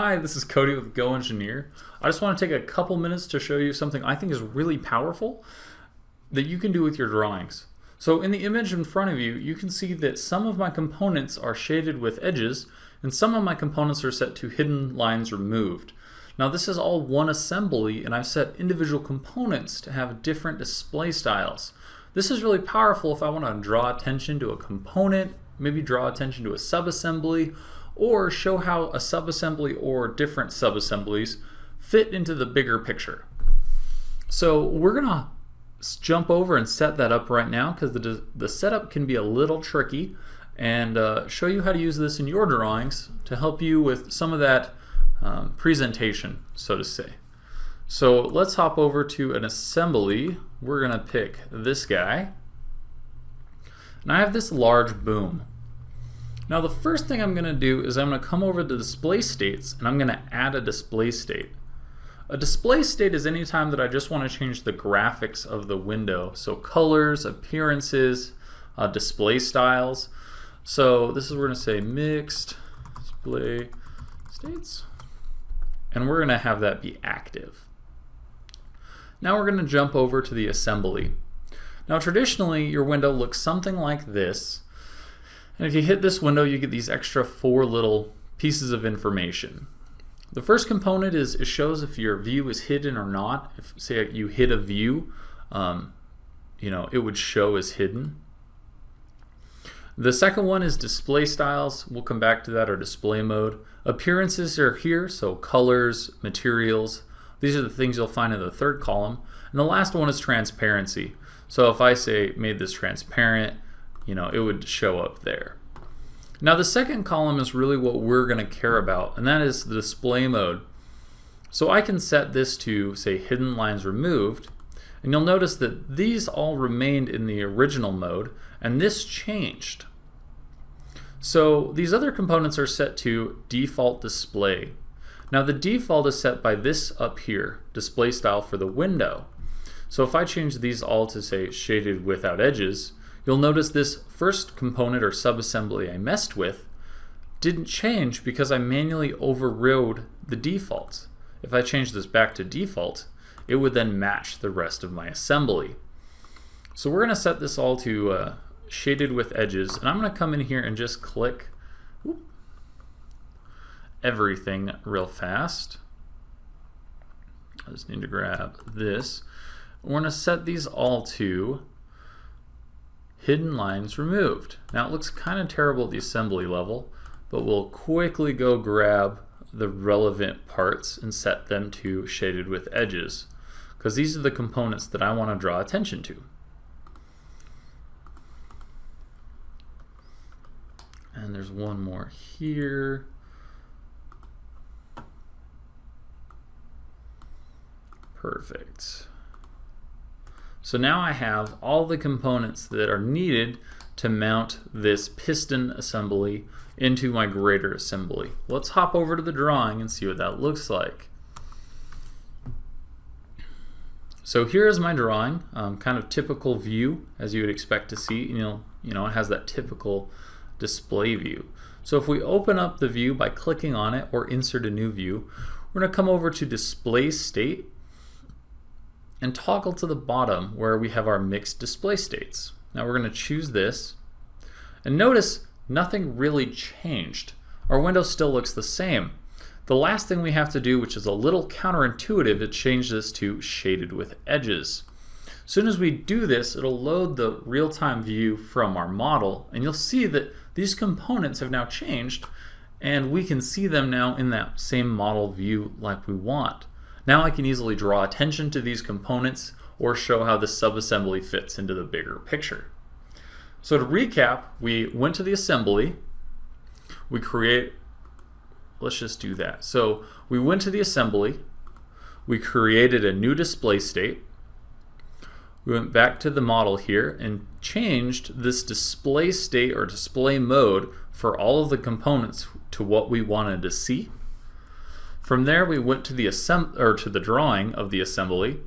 Hi, this is Cody with GoEngineer. I just want to take a couple minutes to show you something I think is really powerful that you can do with your drawings. So in the image in front of you, you can see that some of my components are shaded with edges and some of my components are set to hidden lines removed. Now this is all one assembly and I've set individual components to have different display styles. This is really powerful if I want to draw attention to a component, maybe draw attention to a subassembly, or show how a subassembly or different subassemblies fit into the bigger picture. So we're gonna jump over and set that up right now because the setup can be a little tricky, and show you how to use this in your drawings to help you with some of that presentation, so to say. So let's hop over to an assembly. We're gonna pick this guy, and I have this large boom. Now the first thing I'm going to do is I'm going to come over to display states and I'm going to add a display state. A display state is any time that I just want to change the graphics of the window. So colors, appearances, display styles. So this is, we're going to say mixed display states, and we're going to have that be active. Now we're going to jump over to the assembly. Now traditionally your window looks something like this. And if you hit this window, you get these extra 4 little pieces of information. The first component is it shows if your view is hidden or not. If say you hid a view, it would show as hidden. The second one is display styles. We'll come back to that, or display mode. Appearances are here, so colors, materials. These are the things you'll find in the third column. And the last one is transparency. So if I say made this transparent, it would show up there. Now the second column is really what we're going to care about, and that is the display mode. So I can set this to say hidden lines removed, and you'll notice that these all remained in the original mode and this changed. So these other components are set to default display. Now the default is set by this up here, display style for the window. So if I change these all to say shaded without edges, you'll notice this first component or subassembly I messed with didn't change because I manually overrode the defaults. If I change this back to default, it would then match the rest of my assembly. So we're going to set this all to shaded with edges, and I'm going to come in here and just click everything real fast. I just need to grab this. We're going to set these all to hidden lines removed. Now it looks kind of terrible at the assembly level, but we'll quickly go grab the relevant parts and set them to shaded with edges, because these are the components that I want to draw attention to. And there's one more here. Perfect. So now I have all the components that are needed to mount this piston assembly into my greater assembly. Let's hop over to the drawing and see what that looks like. So here is my drawing, kind of typical view as you would expect to see. It has that typical display view. So if we open up the view by clicking on it or insert a new view, we're going to come over to display state and toggle to the bottom where we have our mixed display states. Now we're going to choose this, and notice nothing really changed. Our window still looks the same. The last thing we have to do, which is a little counterintuitive, is change this to shaded with edges. As soon as we do this, it'll load the real-time view from our model, and you'll see that these components have now changed, and we can see them now in that same model view like we want. Now I can easily draw attention to these components or show how the subassembly fits into the bigger picture. So to recap, we went to the assembly, let's just do that. So we went to the assembly, we created a new display state, we went back to the model here and changed this display state or display mode for all of the components to what we wanted to see. From there we went to the drawing of the assembly.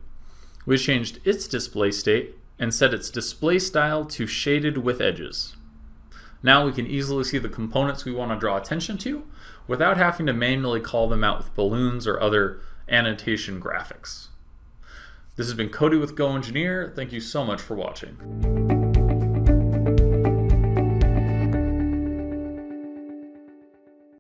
We changed its display state and set its display style to shaded with edges. Now we can easily see the components we want to draw attention to without having to manually call them out with balloons or other annotation graphics. This has been Cody with GoEngineer. Thank you so much for watching.